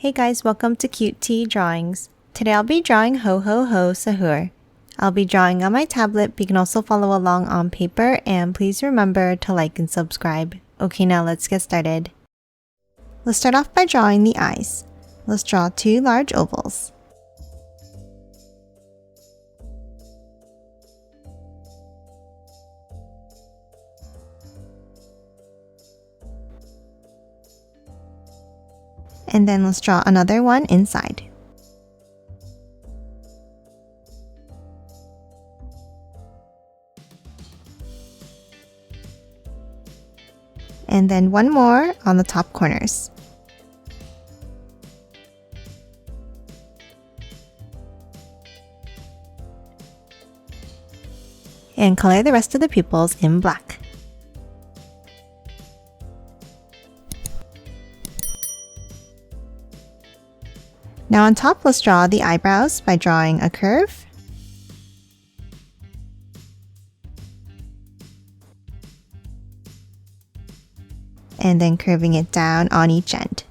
Hey guys, welcome to Cute Tea Drawings. Today I'll be drawing Ho Ho Sahur. I'll be drawing on my tablet, but you can also follow along on paper, and please remember to like and subscribe. Okay, now let's get started. Let's start off by drawing the eyes. Let's draw two large ovals. And then let's draw another one inside. And then one more on the top corners. And color the rest of the pupils in black. Now on top, let's draw the eyebrows by drawing a curve. And then curving it down on each end.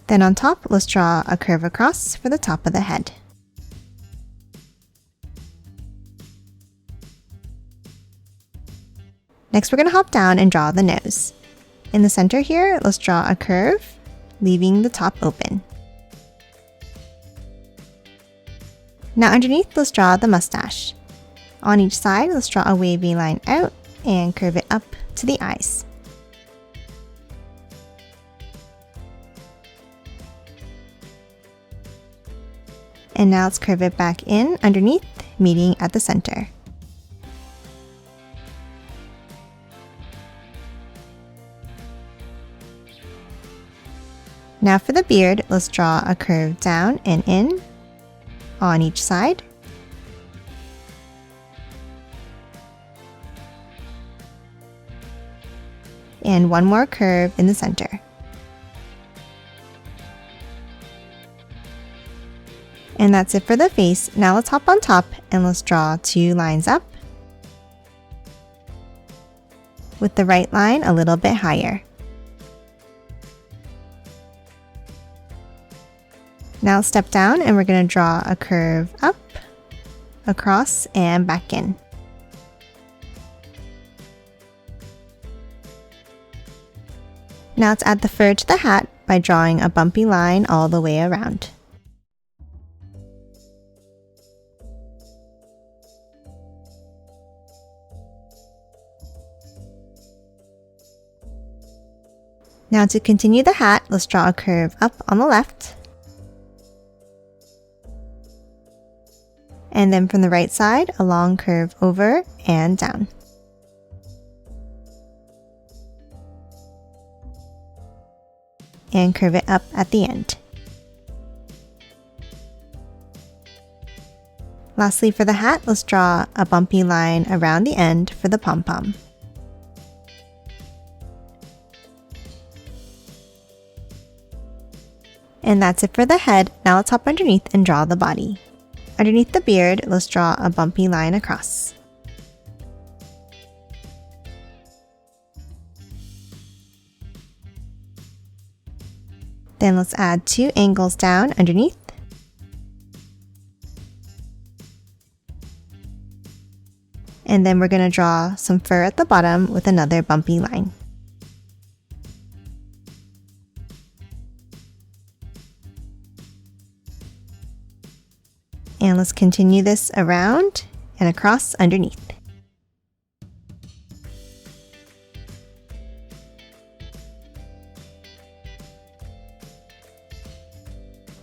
Then on top, let's draw a curve across for the top of the head. Next, we're going to hop down and draw the nose. In the center here, let's draw a curve, leaving the top open. Now underneath, let's draw the mustache. On each side, let's draw a wavy line out and curve it up to the eyes. And now let's curve it back in underneath, meeting at the center. Now for the beard, let's draw a curve down and in on each side. And one more curve in the center. And that's it for the face. Now let's hop on top and let's draw two lines up, with the right line a little bit higher. Now step down and we're going to draw a curve up, across, and back in. Now let's add the fur to the hat by drawing a bumpy line all the way around. Now to continue the hat, let's draw a curve up on the left. And then from the right side, a long curve over and down. And curve it up at the end. Lastly, for the hat, let's draw a bumpy line around the end for the pom-pom. And that's it for the head. Now let's hop underneath and draw the body. Underneath the beard, let's draw a bumpy line across. Then let's add two angles down underneath. And then we're going to draw some fur at the bottom with another bumpy line. And let's continue this around and across underneath.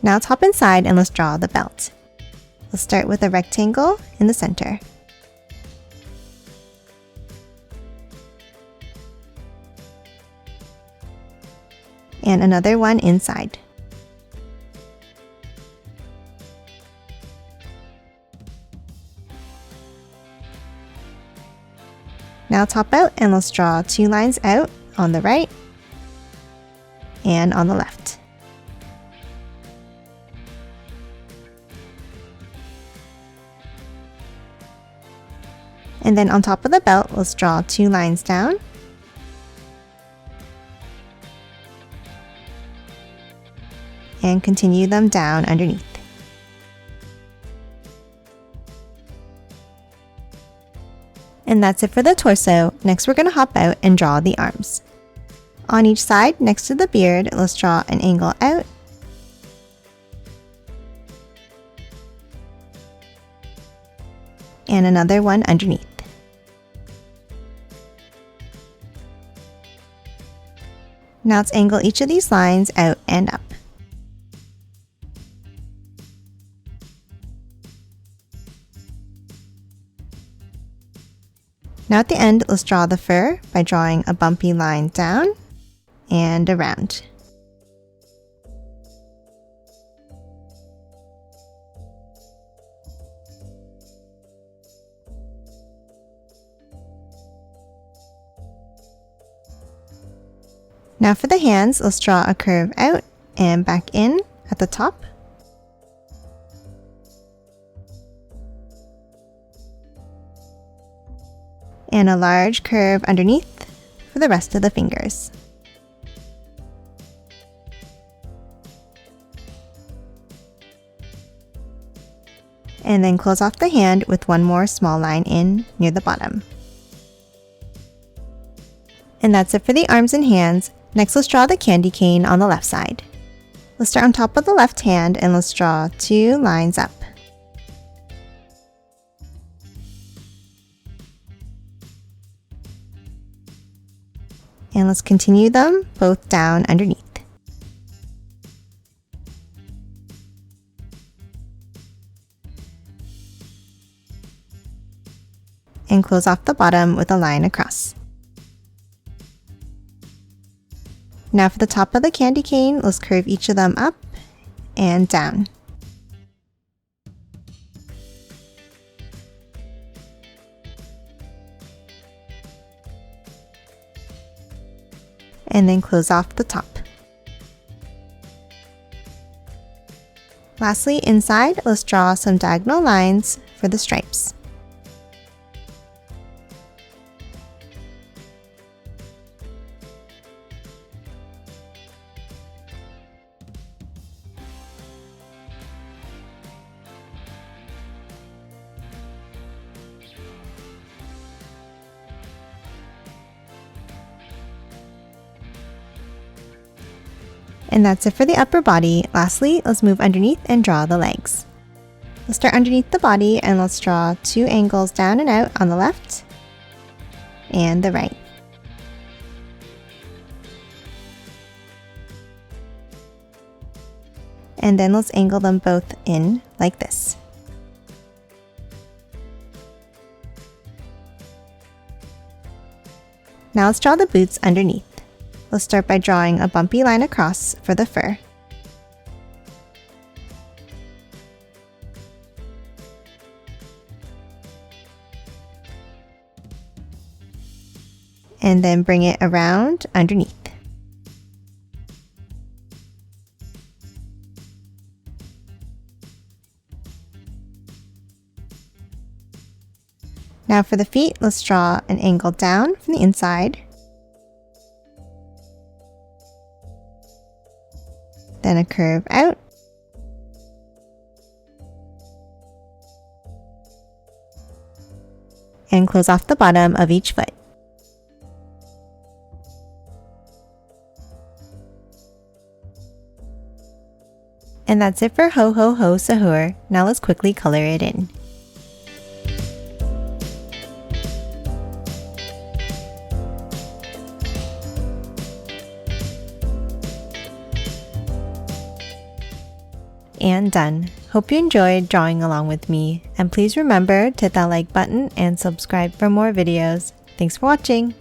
Now let's hop inside and let's draw the belt. Let's start with a rectangle in the center. And another one inside. Now top out and let's draw two lines out on the right and on the left. And then on top of the belt, let's draw 2 lines down. And continue them down underneath. And that's it for the torso. Next we're going to hop out and draw the arms. On each side, next to the beard, let's draw an angle out. And another one underneath. Now let's angle each of these lines out and up. Now at the end, let's draw the fur by drawing a bumpy line down and around. Now for the hands, let's draw a curve out and back in at the top. And a large curve underneath for the rest of the fingers. And then close off the hand with one more small line in near the bottom. And that's it for the arms and hands. Next, let's draw the candy cane on the left side. Let's start on top of the left hand and let's draw 2 lines up. And let's continue them both down underneath. And close off the bottom with a line across. Now for the top of the candy cane, let's curve each of them up and down. And then close off the top. Lastly, inside, let's draw some diagonal lines for the stripes. And that's it for the upper body. Lastly, let's move underneath and draw the legs. Let's start underneath the body and let's draw 2 angles down and out on the left and the right. And then let's angle them both in like this. Now let's draw the boots underneath. Let's start by drawing a bumpy line across for the fur. And then bring it around underneath. Now for the feet, let's draw an angle down from the inside. Then a curve out. And close off the bottom of each foot. And that's it for Ho Ho Ho Sahur. Now let's quickly color it in. And done. Hope you enjoyed drawing along with me, and please remember to hit that like button and subscribe for more videos. Thanks for watching!